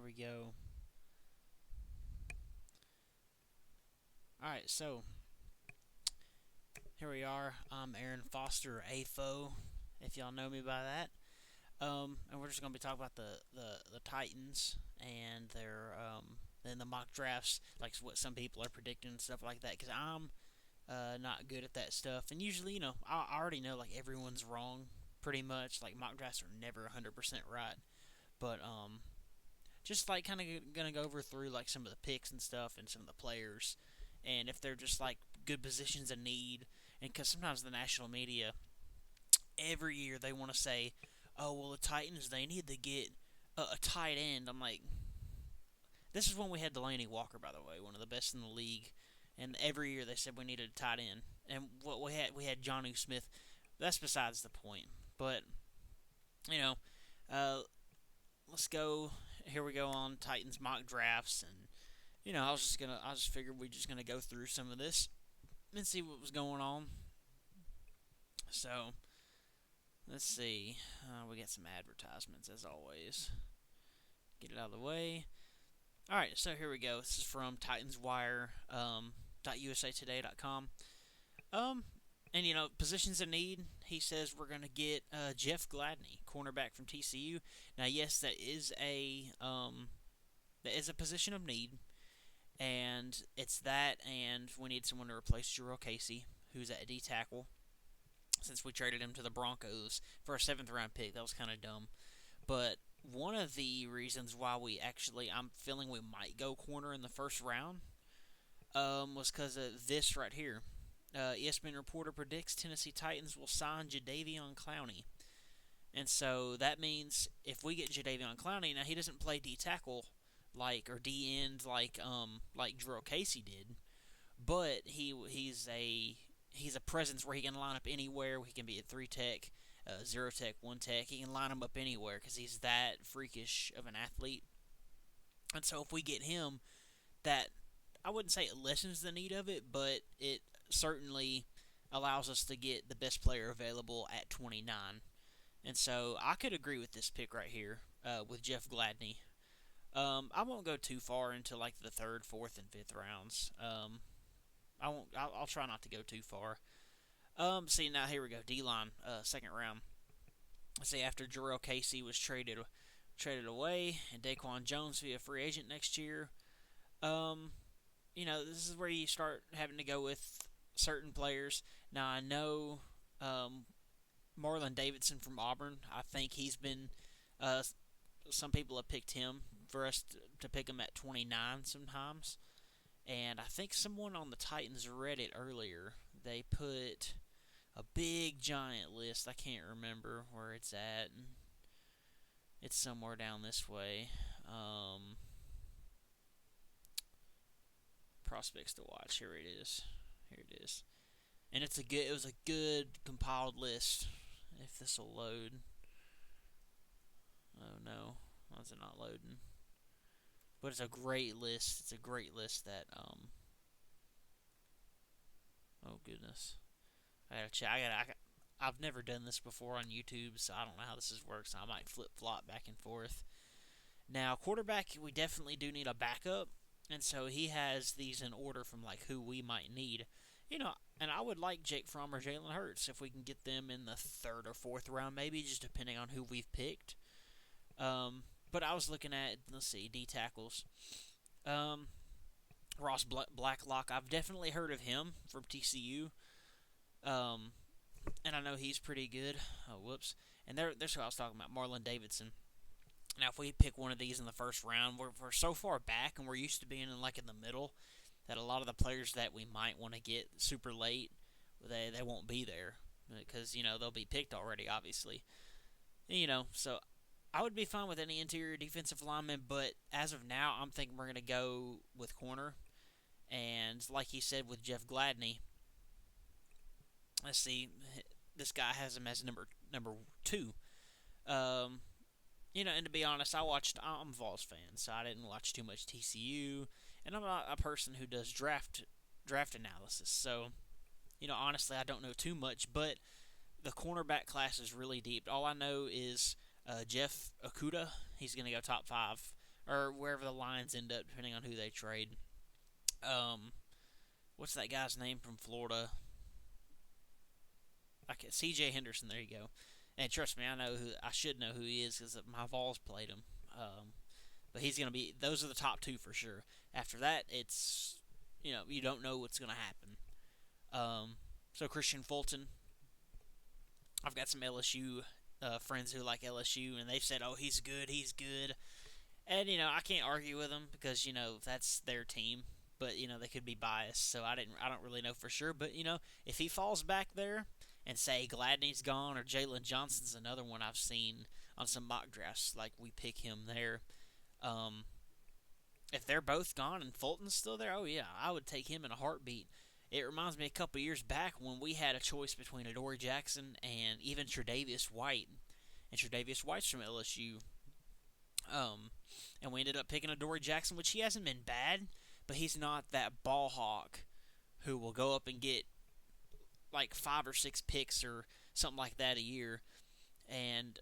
we go. Alright, so here we are. I'm Aaron Foster, AFO, if y'all know me by that. And we're just going to be talking about the Titans and then the mock drafts, like what some people are predicting and stuff like that, because I'm not good at that stuff. And usually, I already know like everyone's wrong pretty much. Like mock drafts are never 100% right. But just like kind of gonna go over through like some of the picks and stuff and some of the players, and if they're just like good positions of need. And because sometimes the national media every year they want to say, "Oh well, the Titans they need to get a tight end." I'm like, this is when we had Delaney Walker, by the way, one of the best in the league, and every year they said we needed a tight end, and what we had Jonnu Smith. That's besides the point, but you know, uh, let's go. Here we go on Titans mock drafts, and I just figured we're just gonna go through some of this and see what was going on. So let's see. We got some advertisements as always. Get it out of the way. All right, so here we go. This is from TitansWire. .usatoday.com. Um, and positions in need. He says we're gonna get Jeff Gladney, cornerback from TCU. Now, yes, that is a position of need, and it's that, and we need someone to replace Jurrell Casey, who's at D tackle. Since we traded him to the Broncos for a seventh round pick, that was kind of dumb. But one of the reasons why I'm feeling we might go corner in the first round, was because of this right here. ESPN reporter predicts Tennessee Titans will sign Jadeveon Clowney. And so that means if we get Jadeveon Clowney, now he doesn't play D tackle or D end like Jurrell Casey did, but he's a presence where he can line up anywhere. He can be a 3 tech, 0 tech, 1 tech. He can line him up anywhere because he's that freakish of an athlete. And so if we get him, that I wouldn't say it lessens the need of it, but it certainly allows us to get the best player available at 29. And so I could agree with this pick right here with Jeff Gladney. I won't go too far into like the third, fourth, and fifth rounds. I won't. I'll try not to go too far. See now here we go. D line, second round. Let's see after Jurrell Casey was traded away, and Daquan Jones will be a free agent next year. This is where you start having to go with certain players. Now I know Marlon Davidson from Auburn. I think he's been. Some people have picked him for us to pick him at 29 sometimes. And I think someone on the Titans read it earlier. They put a big giant list. I can't remember where it's at. It's somewhere down this way. Prospects to watch. Here it is. Here it is. And it was a good compiled list. If this will load. Oh no. Why is it not loading? But it's a great list. It's a great list that oh goodness. I gotta check. I've never done this before on YouTube, so I don't know how this works. I might flip flop back and forth. Now, quarterback, we definitely do need a backup, and so he has these in order from like who we might need. And I would like Jake Fromm or Jalen Hurts if we can get them in the third or fourth round, maybe just depending on who we've picked. But I was looking at, let's see, D tackles. Ross Blacklock, I've definitely heard of him from TCU. And I know he's pretty good. Oh, whoops. And there's who I was talking about, Marlon Davidson. Now, if we pick one of these in the first round, we're so far back, and we're used to being in the middle, that a lot of the players that we might want to get super late, they won't be there because they'll be picked already, obviously. So I would be fine with any interior defensive lineman, but as of now, I'm thinking we're going to go with corner. And like he said with Jeff Gladney, let's see, this guy has him as number 2. And to be honest, I'm a Vols fan, so I didn't watch too much TCU, and I'm not a person who does draft analysis. So, honestly, I don't know too much, but the cornerback class is really deep. All I know is Jeff Okudah, he's going to go top 5 or wherever the Lions end up, depending on who they trade. Um, what's that guy's name from Florida? C.J. Henderson. There you go. And trust me, I should know who he is because my Vols played him. But he's gonna be. Those are the top two for sure. After that, it's you don't know what's gonna happen. So Christian Fulton, I've got some LSU friends who like LSU, and they've said, "Oh, he's good, he's good." And I can't argue with them because that's their team. But they could be biased, so I don't really know for sure. But if he falls back there, and say Gladney's gone or Jalen Johnson's another one I've seen on some mock drafts, like we pick him there. Um, if they're both gone and Fulton's still there, oh yeah, I would take him in a heartbeat. It reminds me a couple years back when we had a choice between Adoree Jackson and even Tre'Davious White, and Tre'Davious White's from LSU. Um, and we ended up picking Adoree Jackson, which he hasn't been bad, but he's not that ball hawk who will go up and get like 5 or 6 picks or something like that a year. And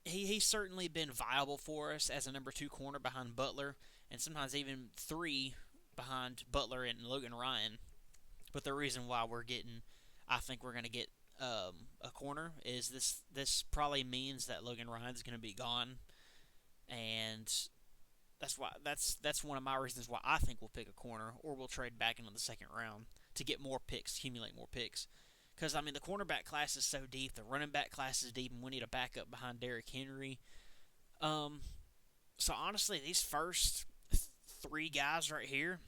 he's certainly been viable for us as a number 2 corner behind Butler, and sometimes even 3 behind Butler and Logan Ryan. But the reason why I think we're going to get a corner is this probably means that Logan Ryan's going to be gone, and that's one of my reasons why I think we'll pick a corner or we'll trade back into the second round to get more picks, accumulate more picks. Because, the cornerback class is so deep, the running back class is deep, and we need a backup behind Derrick Henry. So, honestly, these first 3 guys right here,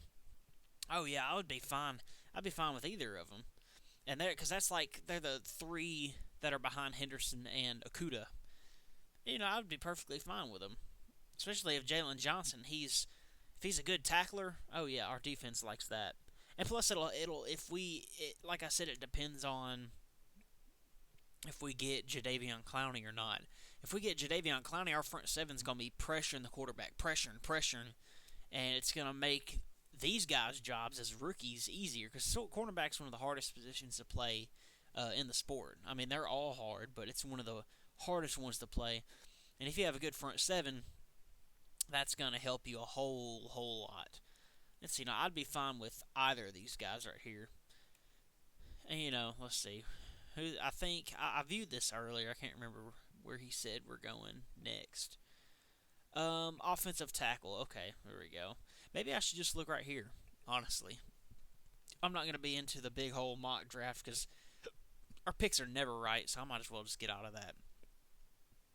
oh, yeah, I would be fine. I'd be fine with either of them. And because they're the 3 that are behind Henderson and Okudah. I would be perfectly fine with them. Especially if Jalen Johnson, if he's a good tackler, oh, yeah, our defense likes that. And plus, like I said, it depends on if we get Jadeveon Clowney or not. If we get Jadeveon Clowney, our front seven's going to be pressuring the quarterback, pressuring, and it's going to make these guys' jobs as rookies easier because cornerback's one of the hardest positions to play in the sport. They're all hard, but it's one of the hardest ones to play. And if you have a good front seven, that's going to help you a whole lot. Let's see. Now, I'd be fine with either of these guys right here. And, let's see. I think I viewed this earlier. I can't remember where he said we're going next. Offensive tackle. Okay, there we go. Maybe I should just look right here, honestly. I'm not going to be into the big whole mock draft because our picks are never right, so I might as well just get out of that.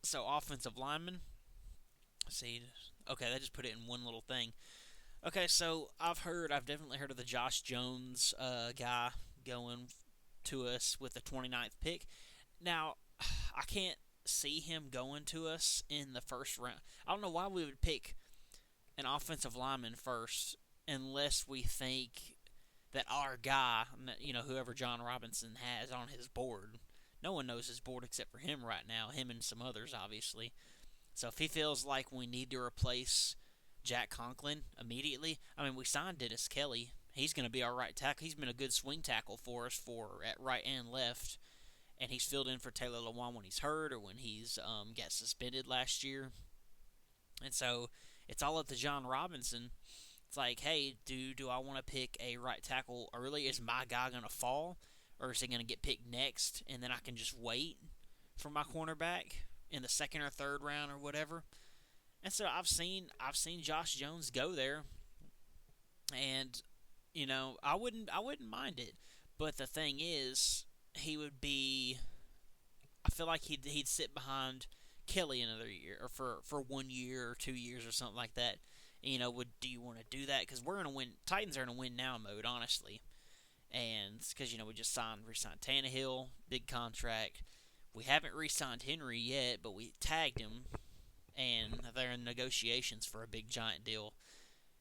So, offensive lineman. Let's see. Okay, they just put it in one little thing. Okay, so I've definitely heard of the Josh Jones guy going to us with the 29th pick. Now, I can't see him going to us in the first round. I don't know why we would pick an offensive lineman first unless we think that our guy, whoever John Robinson has on his board, no one knows his board except for him right now, him and some others, obviously. So if he feels like we need to replace Jack Conklin immediately. We signed Dennis Kelly. He's going to be our right tackle. He's been a good swing tackle for us at right and left, and he's filled in for Taylor Lewan when he's hurt or when he's got suspended last year. And so it's all up to John Robinson. It's like, hey, do I want to pick a right tackle early? Is my guy going to fall, or is he going to get picked next, and then I can just wait for my cornerback in the second or third round or whatever? And so I've seen Josh Jones go there, and I wouldn't mind it. But the thing is, he would be. I feel like he'd sit behind Kelly another year, or for 1 year or 2 years or something like that. And, do you want to do that? Because we're gonna win. Titans are in a win now mode, honestly. And because we just re-signed Tannehill, big contract. We haven't re-signed Henry yet, but we tagged him. And they're in negotiations for a big giant deal.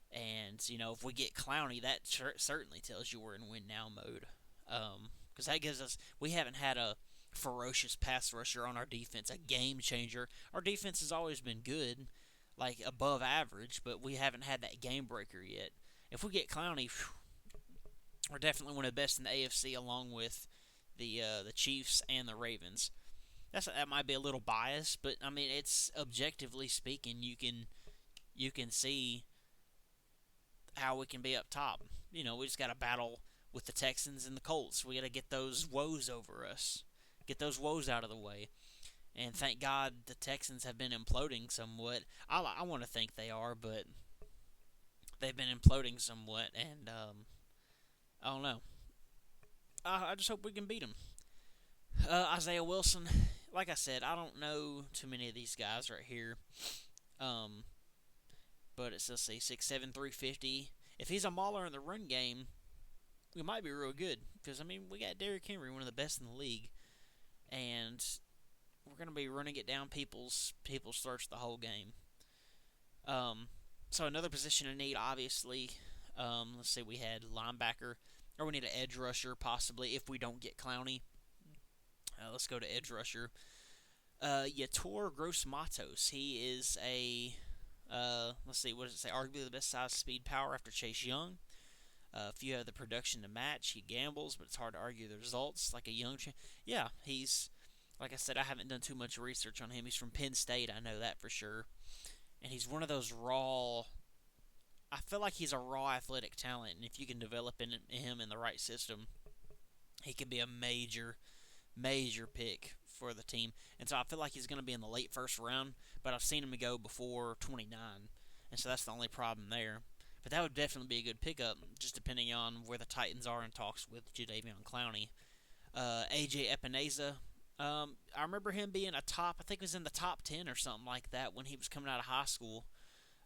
And, if we get Clowney, that certainly tells you we're in win now mode. Because that gives us, we haven't had a ferocious pass rusher on our defense, a game changer. Our defense has always been good, like above average, but we haven't had that game breaker yet. If we get Clowney, we're definitely one of the best in the AFC along with the Chiefs and the Ravens. That might be a little biased, but it's objectively speaking, you can you can see how we can be up top. We just got to battle with the Texans and the Colts. We got to get those woes over us, get those woes out of the way. And thank God the Texans have been imploding somewhat. I want to think they are, but they've been imploding somewhat, and I don't know. I just hope we can beat them. Isaiah Wilson, like I said, I don't know too many of these guys right here. Um, but it's, let's see, 6'7", 350. If he's a mauler in the run game, we might be real good. Because, we got Derrick Henry, one of the best in the league. And we're going to be running it down people's throats the whole game. So another position in need, obviously. Let's see, we had linebacker. Or we need an edge rusher, possibly, if we don't get Clowney. Let's go to edge rusher. Yetur Gross-Matos. He is let's see, what does it say? Arguably the best size, speed, power after Chase Young. If you have the production to match, he gambles, but it's hard to argue the results. Like a young, yeah, he's, like I said, I haven't done too much research on him. He's from Penn State, I know that for sure. And he's one of those raw, I feel like he's a raw athletic talent, and if you can develop him in the right system, he could be a major pick for the team. And so I feel like he's going to be in the late first round, but I've seen him go before 29, and so that's the only problem there. But that would definitely be a good pickup, just depending on where the Titans are in talks with Jadeveon Clowney. AJ Epineza, I remember him being I think it was in the top 10 or something like that when he was coming out of high school,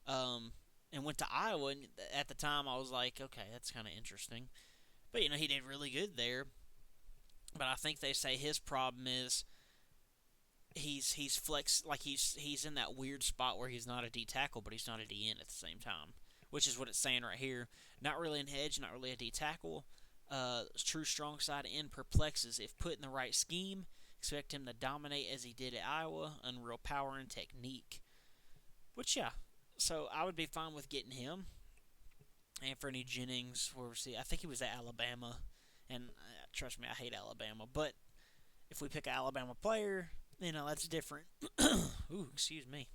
and went to Iowa. And at the time, I was like, okay, that's kind of interesting. But he did really good there. But I think they say his problem is he's flex, like he's in that weird spot where he's not a D tackle, but he's not a D end at the same time, which is what it's saying right here. Not really an edge, not really a D tackle. True strong side end perplexes if put in the right scheme. Expect him to dominate as he did at Iowa. Unreal power and technique. Which, yeah. So I would be fine with getting him. Anthony Jennings, I think he was at Alabama. And trust me, I hate Alabama. But if we pick an Alabama player, that's different. Ooh, excuse me.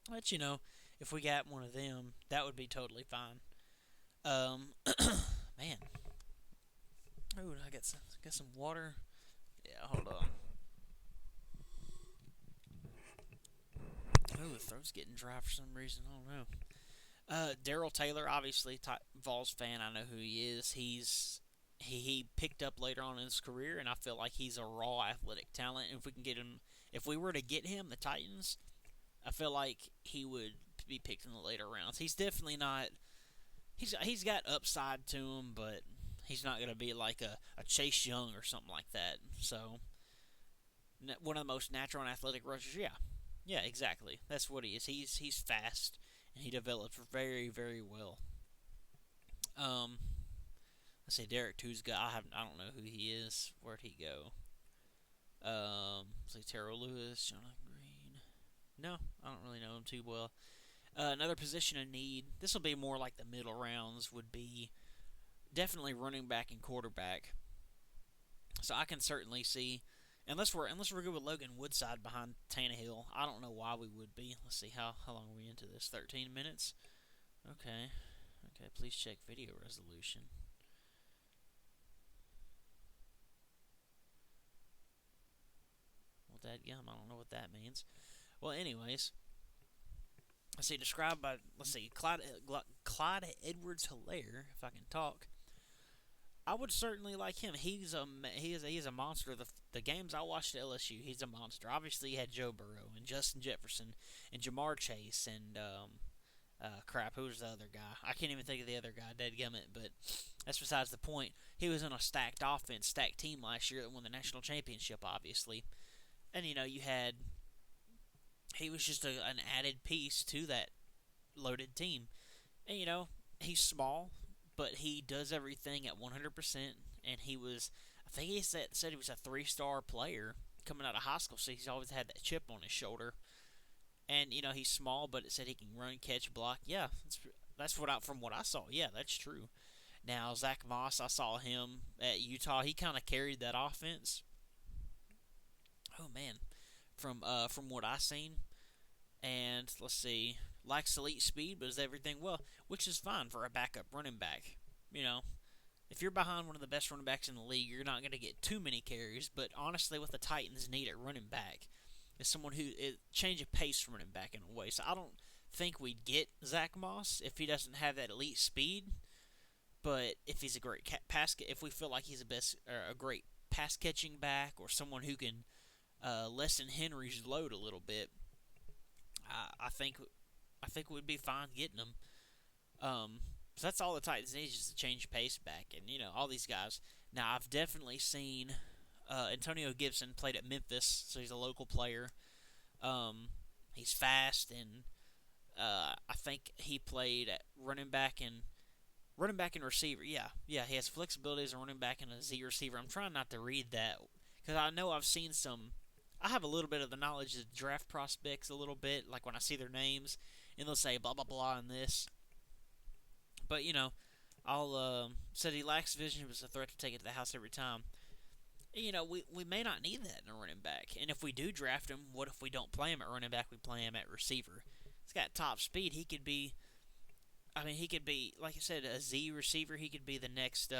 But, if we got one of them, that would be totally fine. Man. Ooh, I got some water. Yeah, hold on. Ooh, the throat's getting dry for some reason. I don't know. Darrell Taylor, obviously, Vols fan. I know who he is. He picked up later on in his career, and I feel like he's a raw athletic talent. And if we were to get him, the Titans, I feel like he would be picked in the later rounds. He's definitely not. He's got upside to him, but he's not going to be like a Chase Young or something like that. So, one of the most natural and athletic rushers, yeah. Yeah, exactly. That's what he is. He's fast, and he develops very, very well. Let's see, Derek Tuzga. I don't know who he is. Where'd he go? Let's see, Terrell Lewis, Jonathan Green. No, I don't really know him too well. Another position in need. This will be more like the middle rounds. Would be definitely running back and quarterback. So I can certainly see, unless we're good with Logan Woodside behind Tannehill. I don't know why we would be. Let's see, how long are we into this? 13 minutes. Okay. Please check video resolution. Well, dadgum, I don't know what that means. Well, anyways. Let's see, described by, Clyde Edwards-Helaire, if I can talk. I would certainly like him. He's a monster. The games I watched at LSU, he's a monster. Obviously, he had Joe Burrow and Justin Jefferson and Jamar Chase and who was the other guy? I can't even think of the other guy, dadgummit, but that's besides the point. He was in a stacked offense, stacked team last year that won the national championship, obviously. And, he was just an added piece to that loaded team. And, he's small, but he does everything at 100%. And I think he said he was a 3-star player coming out of high school, so he's always had that chip on his shoulder. And, he's small, but it said he can run, catch, block. Yeah, that's from what I saw. Yeah, that's true. Now, Zach Moss, I saw him at Utah. He kind of carried that offense. Oh, man. From what I seen. And let's see. lacks elite speed, but is everything well, which is fine for a backup running back. You know, if you're behind one of the best running backs in the league, you're not going to get too many carries. But honestly, what the Titans need at running back is someone who is change of pace running back in a way. So I don't think we'd get Zach Moss if he doesn't have that elite speed. But if he's a great if we feel like he's a great pass catching back or someone who can lessen Henry's load a little bit, I think we'd be fine getting him. So that's all the Titans need, is just to change pace back, and all these guys. Now I've definitely seen Antonio Gibson played at Memphis, so he's a local player. He's fast, and I think he played at running back and receiver. Yeah, he has flexibility as a running back and a Z receiver. I'm trying not to read that because I know I've seen some. I have a little bit of the knowledge of draft prospects a little bit, like when I see their names, and they'll say blah blah blah and this. But I'll said he lacks vision, was a threat to take it to the house every time. We may not need that in a running back. And if we do draft him, what if we don't play him at running back? We play him at receiver. He's got top speed. He could be. I mean, he could be, like I said, a Z receiver. He could be the next.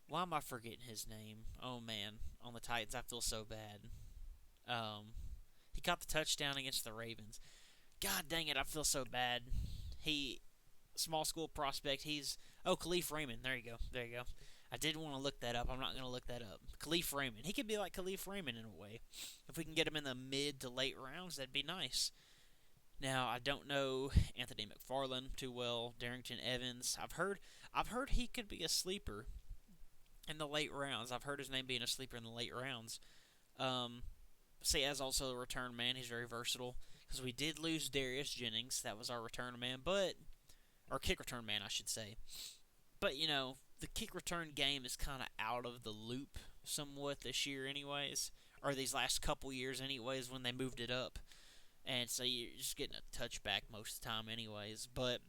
Why am I forgetting his name? Oh man, on the Titans, I feel so bad. He caught the touchdown against the Ravens. God dang it, I feel so bad. He, small school prospect. Khalif Raymond. There you go. I didn't want to look that up. I'm not going to look that up. Khalif Raymond. He could be like Khalif Raymond in a way. If we can get him in the mid to late rounds, that'd be nice. Now I don't know Anthony McFarland too well. Darrington Evans. I've heard he could be a sleeper in the late rounds. I've heard his name being a sleeper in the late rounds. See, as also a return man, he's very versatile. Because we did lose Darius Jennings. That was our return man, or kick return man, I should say. But the kick return game is kind of out of the loop somewhat this year, anyways, or these last couple years, anyways, when they moved it up. And so you're just getting a touchback most of the time, anyways. But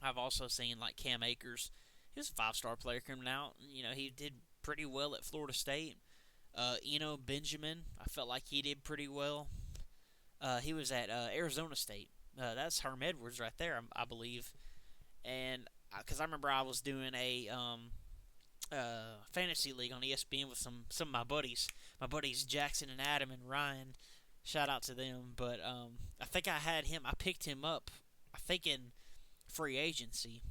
I've also seen like Cam Akers. He was a 5-star player coming out. He did pretty well at Florida State. Eno Benjamin, I felt like he did pretty well. He was at Arizona State. That's Herm Edwards right there, I believe. And because I remember I was doing a fantasy league on ESPN with some of my buddies Jackson and Adam and Ryan. Shout out to them. But I think I had him. I picked him up. I think in free agency,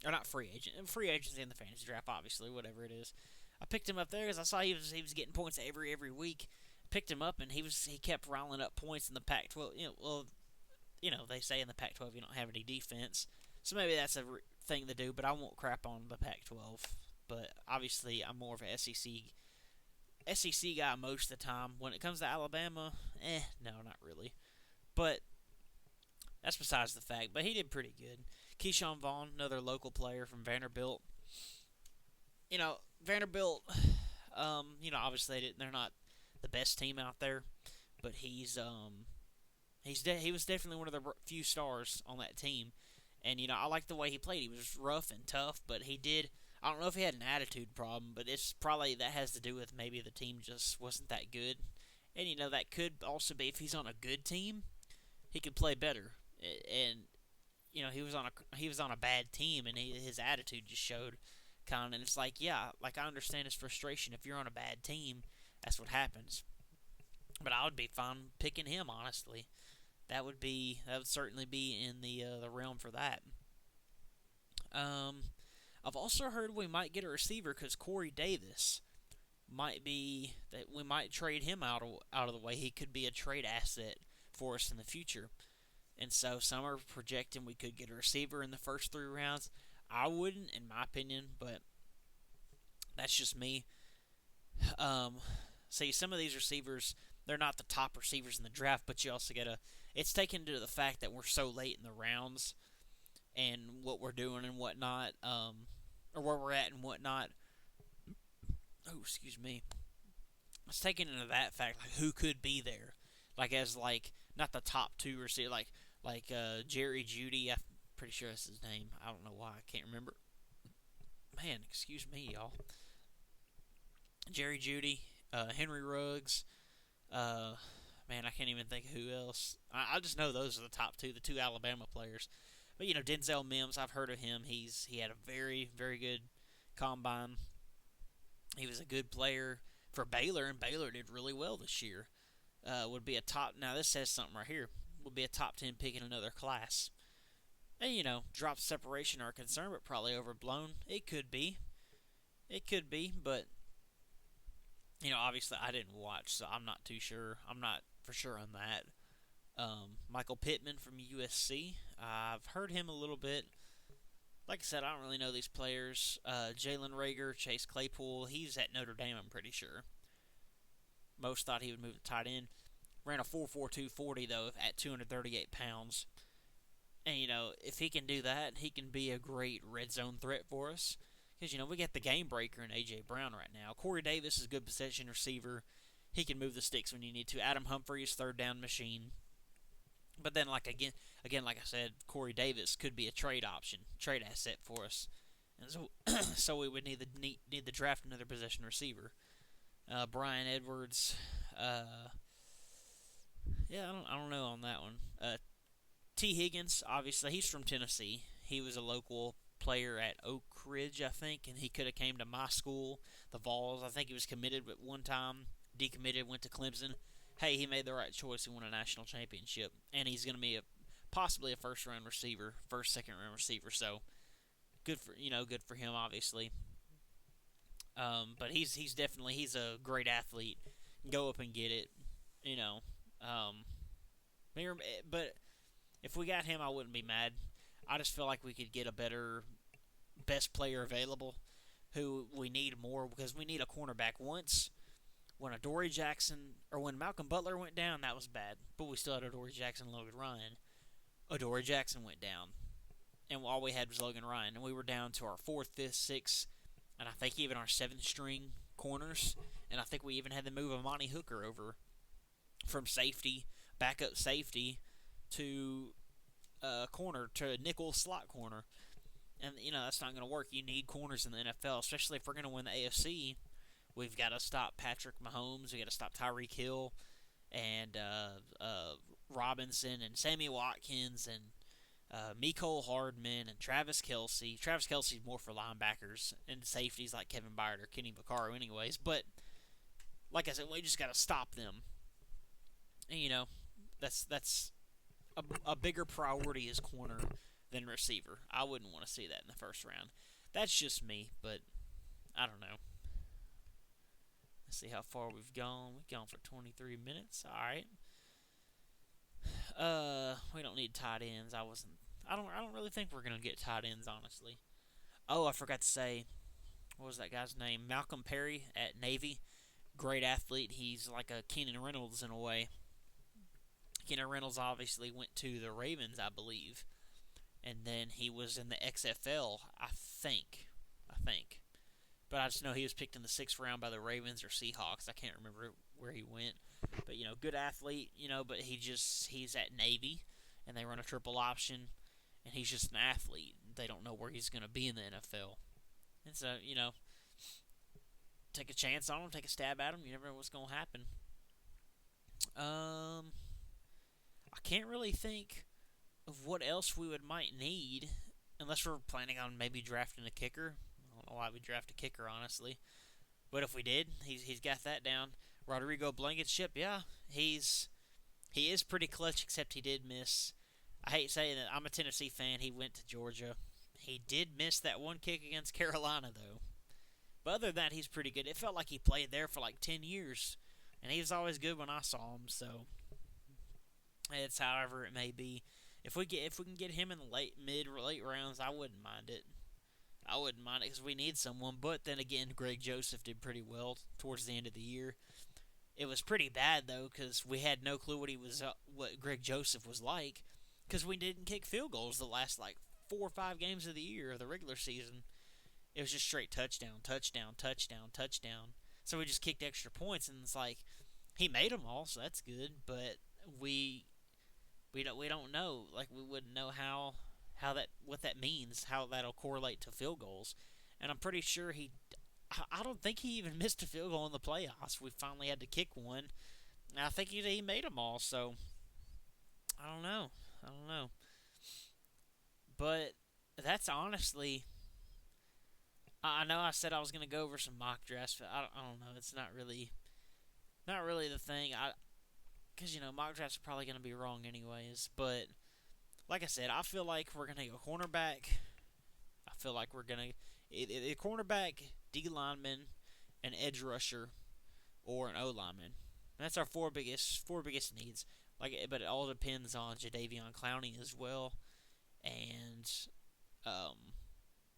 or not free agency in the fantasy draft, obviously, whatever it is. I picked him up there because I saw he was getting points every week. Picked him up and he kept riling up points in the Pac-12. They say in the Pac-12 you don't have any defense, so maybe that's a thing to do. But I won't crap on the Pac-12. But obviously, I'm more of a SEC guy most of the time. When it comes to Alabama, no, not really. But that's besides the fact. But he did pretty good. Keyshawn Vaughn, another local player from Vanderbilt. Vanderbilt, obviously they're not the best team out there, but he was definitely one of the few stars on that team. And I like the way he played. He was rough and tough, but he did. I don't know if he had an attitude problem, but it's probably that has to do with maybe the team just wasn't that good. And that could also be if he's on a good team, he could play better. And he was on a bad team, and his attitude just showed kind of. And it's like, yeah, like I understand his frustration. If you're on a bad team, that's what happens. But I would be fine picking him, honestly. That would certainly be in the realm for that. I've also heard we might get a receiver because Corey Davis might be that we might trade him out of the way. He could be a trade asset for us in the future. And so some are projecting we could get a receiver in the first 3 rounds. I wouldn't, in my opinion, but that's just me. See, some of these receivers, they're not the top receivers in the draft, but you also gotta. It's taken into the fact that we're so late in the rounds and what we're doing and whatnot, or where we're at and whatnot. Oh, excuse me. It's taken into that fact, like who could be there, like as like not the top 2 receiver, like Jerry Jeudy. I'm pretty sure that's his name. I don't know why I can't remember. Man, excuse me, y'all. Jerry Jeudy, Henry Ruggs. Man, Man, I can't even think of who else. I just know those are the top two, the two Alabama players. But Denzel Mims, I've heard of him. He had a very very good combine. He was a good player for Baylor, and Baylor did really well this year. Would be a top. Now this says something right here. Would be a top 10 pick in another class. And drop separation are a concern, but probably overblown. It could be. It could be, but obviously I didn't watch, so I'm not too sure. I'm not for sure on that. Michael Pittman from USC. I've heard him a little bit. Like I said, I don't really know these players. Jalen Rager, Chase Claypool. He's at Notre Dame, I'm pretty sure. Most thought he would move to tight end. Ran a 4.42 40 though at 238 pounds. And if he can do that, he can be a great red zone threat for us. Because we got the game breaker in AJ Brown right now. Corey Davis is a good possession receiver. He can move the sticks when you need to. Adam Humphries, third down machine. But then, like I said, Corey Davis could be a trade option, trade asset for us. And so we would need to draft another possession receiver. Brian Edwards. I don't know on that one. T. Higgins, obviously, he's from Tennessee. He was a local player at Oak Ridge, I think, and he could have came to my school, the Vols. I think he was committed at one time, decommitted, went to Clemson. Hey, he made the right choice and won a national championship, and he's going to be possibly a first-second-round receiver. So good for him, obviously. But he's definitely a great athlete. Go up and get it, But if we got him, I wouldn't be mad. I just feel like we could get a better best player available who we need more because we need a cornerback. Once when Adoree Jackson or when Malcolm Butler went down, that was bad. But we still had Adoree Jackson and Logan Ryan. Adoree Jackson went down, and all we had was Logan Ryan, and we were down to our 4th, 5th, 6th, and I think even our 7th string corners, and I think we even had to move Amani Hooker over from safety, backup safety, to corner, to nickel slot corner. And, that's not going to work. You need corners in the NFL, especially if we're going to win the AFC. We've got to stop Patrick Mahomes. We've got to stop Tyreek Hill and Robinson and Sammy Watkins and Mecole Hardman and Travis Kelce. Travis Kelce's more for linebackers and safeties like Kevin Byard or Kenny Vaccaro anyways. But, like I said, we just got to stop them. And, that's a bigger priority is corner than receiver. I wouldn't want to see that in the first round. That's just me, but I don't know. Let's see how far we've gone. We've gone for 23 minutes. All right. We don't need tight ends. I don't really think we're gonna get tight ends, honestly. Oh, I forgot to say, what was that guy's name? Malcolm Perry at Navy. Great athlete. He's like a Keenan Reynolds in a way. Keenan Reynolds obviously went to the Ravens, I believe. And then he was in the XFL, I think. But I just know he was picked in the 6th round by the Ravens or Seahawks. I can't remember where he went. But, good athlete, but he's at Navy, and they run a triple option, and he's just an athlete. They don't know where he's going to be in the NFL. And so, take a chance on him, take a stab at him. You never know what's going to happen. I can't really think of what else we might need, unless we're planning on maybe drafting a kicker. I don't know why we draft a kicker, honestly. But if we did, he's got that down. Rodrigo Blankenship, yeah, he is pretty clutch, except he did miss. I hate saying that. I'm a Tennessee fan. He went to Georgia. He did miss that one kick against Carolina, though. But other than that, he's pretty good. It felt like he played there for like 10 years. And he was always good when I saw him, so it's however it may be. If we can get him in the late rounds, I wouldn't mind it. Because we need someone. But then again, Greg Joseph did pretty well towards the end of the year. It was pretty bad though, because we had no clue what Greg Joseph was like, because we didn't kick field goals the last like 4 or 5 games of the year of the regular season. It was just straight touchdown. So we just kicked extra points, and it's like he made them all, so that's good. But we don't know. Like, we wouldn't know what that means, how that'll correlate to field goals. And I'm pretty sure I don't think he even missed a field goal in the playoffs. We finally had to kick one, I think he made them all. So I don't know. I don't know. But that's honestly. I know I said I was gonna go over some mock drafts, but I don't know. It's not really the thing. Because mock drafts are probably gonna be wrong anyways. But like I said, I feel like we're gonna go cornerback. I feel like we're gonna cornerback, D lineman, an edge rusher, or an O lineman. That's our four biggest needs. But it all depends on Jadeveon Clowney as well. And um,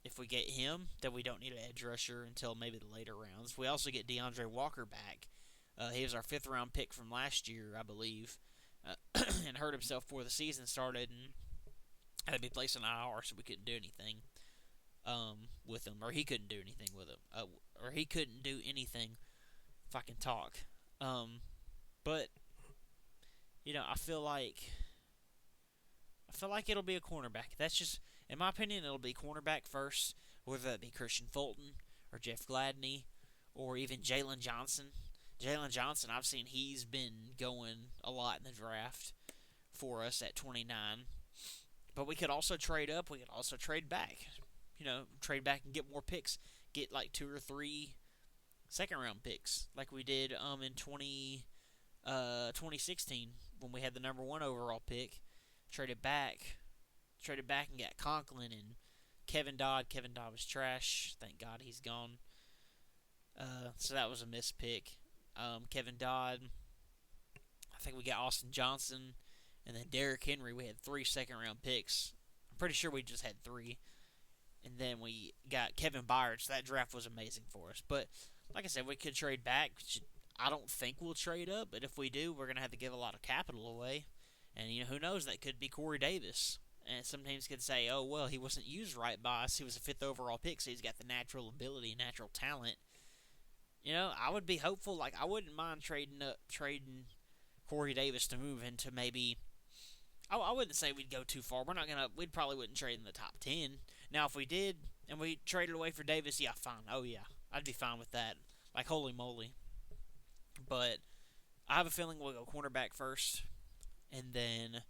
if we get him, then we don't need an edge rusher until maybe the later rounds. We also get DeAndre Walker back. He was our fifth round pick from last year, I believe, and hurt himself before the season started and had to be placed on IR, so we couldn't do anything with him, or he couldn't do anything with him, or he couldn't do anything if I can talk. But I feel like it'll be a cornerback. That's just, in my opinion, it'll be cornerback first, whether that be Christian Fulton or Jeff Gladney or even Jalen Johnson. Jalen Johnson, I've seen he's been going a lot in the draft for us at 29. But we could also trade up. We could also trade back. Trade back and get more picks. Get like 2 or 3 second round picks, like we did in 2016 when we had the number 1 overall pick. Traded back, and got Conklin and Kevin Dodd. Kevin Dodd was trash. Thank God he's gone. So that was a missed pick. Kevin Dodd. I think we got Austin Johnson, and then Derrick Henry. We had 3 second round picks. I'm pretty sure we just had 3. And then we got Kevin Byard. So that draft was amazing for us. But like I said, we could trade back. I don't think we'll trade up, but if we do, we're going to have to give a lot of capital away. And who knows? That could be Corey Davis. And some teams could say, "Oh well, he wasn't used right by us. He was a 5th overall pick, so he's got the natural ability, natural talent." I would be hopeful. Like I wouldn't mind trading Corey Davis to move into maybe. I wouldn't say we'd go too far. We probably wouldn't trade in the top 10. Now, if we did and we traded away for Davis, yeah, fine. Oh yeah, I'd be fine with that. Like holy moly. But I have a feeling we'll go cornerback first, and then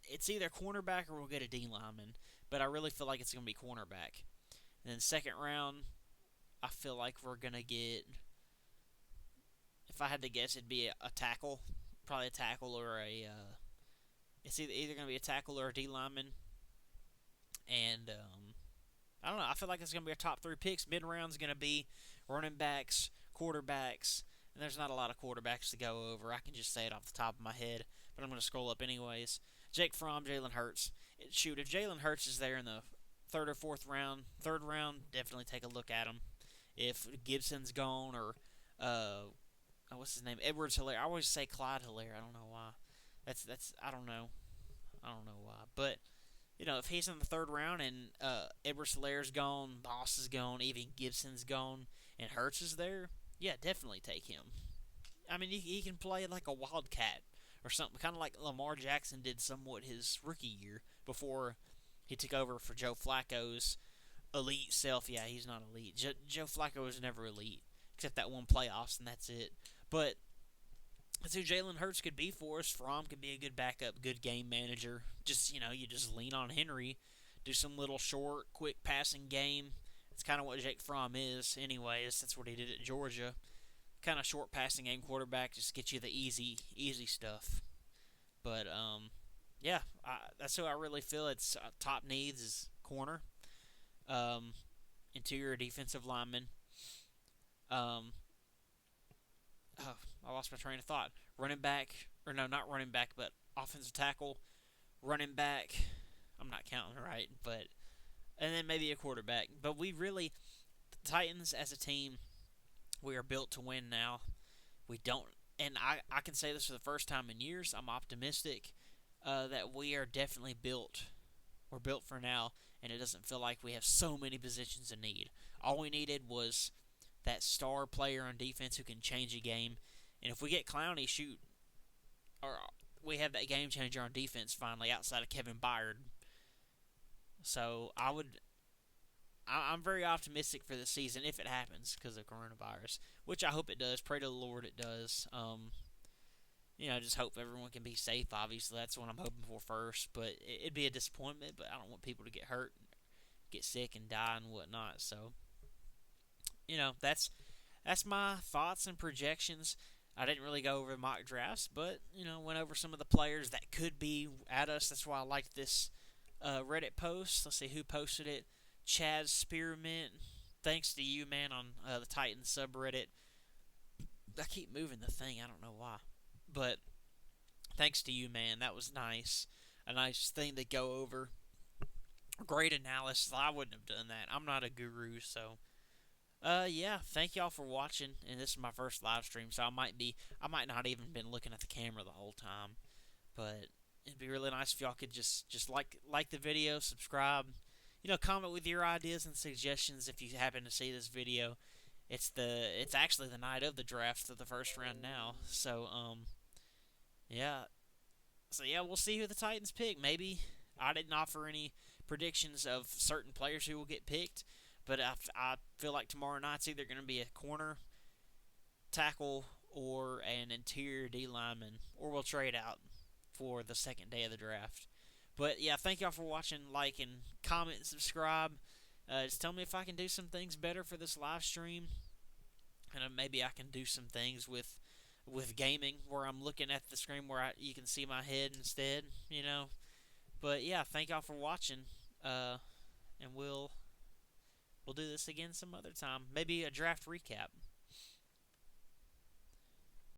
it's either cornerback or we'll get a D lineman. But I really feel like it's going to be cornerback. And then second round, I feel like we're going to get, if I had to guess, it'd be a tackle. Probably a tackle or it's either going to be a tackle or a D lineman. And I don't know. I feel like it's going to be our top 3 picks. Mid round's going to be running backs, quarterbacks, and there's not a lot of quarterbacks to go over. I can just say it off the top of my head, but I'm going to scroll up anyways. Jake Fromm, Jalen Hurts. Shoot, if Jalen Hurts is there in the 3rd or 4th round, 3rd round, definitely take a look at him. If Gibson's gone or what's his name, Edwards-Helaire. I always say Clyde-Helaire. I don't know why. That's I don't know. I don't know why, but if he's in the 3rd round and Edwards-Helaire's gone, Boss is gone, even Gibson's gone, and Hurts is there, yeah, definitely take him. I mean, he can play like a wildcat or something, kind of like Lamar Jackson did somewhat his rookie year before he took over for Joe Flacco's elite self. Yeah, he's not elite. Joe Flacco was never elite, except that one playoffs, and that's it. But that's who Jalen Hurts could be for us. Fromm could be a good backup, good game manager. You just lean on Henry, do some little short, quick passing game. It's kind of what Jake Fromm is, anyways. That's what he did at Georgia. Kind of short passing game quarterback, just get you the easy stuff. But yeah, that's who I really feel. It's top needs is corner, interior defensive lineman. Oh, I lost my train of thought. Running back, or no, not running back, but offensive tackle, running back. I'm not counting right, but and then maybe a quarterback. But the Titans as a team, we are built to win now. We don't, and I can say this for the first time in years. I'm optimistic that we are definitely built. We're built for now, and it doesn't feel like we have so many positions in need. All we needed was that star player on defense who can change a game. And if we get Clowney, shoot, or we have that game changer on defense finally outside of Kevin Byard. So I would I'm very optimistic for the season if it happens because of coronavirus, which I hope it does. Pray to the Lord it does. Just hope everyone can be safe. Obviously, that's what I'm hoping for first. But it'd be a disappointment. But I don't want people to get hurt, get sick, and die and whatnot. So, that's my thoughts and projections. I didn't really go over mock drafts, but went over some of the players that could be at us. That's why I liked this Reddit post. Let's see who posted it. Chaz Spearmint. Thanks to you, man, on the Titans subreddit. I keep moving the thing. I don't know why, but thanks to you, man. That was nice. A nice thing to go over. Great analysis. I wouldn't have done that. I'm not a guru, so yeah, thank y'all for watching, and this is my first live stream, so I might not even been looking at the camera the whole time, but it'd be really nice if y'all could just like the video, subscribe, comment with your ideas and suggestions if you happen to see this video. It's actually the night of the draft of the first round now, so yeah, we'll see who the Titans pick. Maybe I didn't offer any predictions of certain players who will get picked. But I feel like tomorrow night's either going to be a corner, tackle, or an interior D lineman, or we'll trade out for the second day of the draft. But yeah, thank y'all for watching, like, and comment, and subscribe. Just tell me if I can do some things better for this live stream, and maybe I can do some things with gaming where I'm looking at the screen where you can see my head instead. But yeah, thank y'all for watching, and we'll do this again some other time. Maybe a draft recap.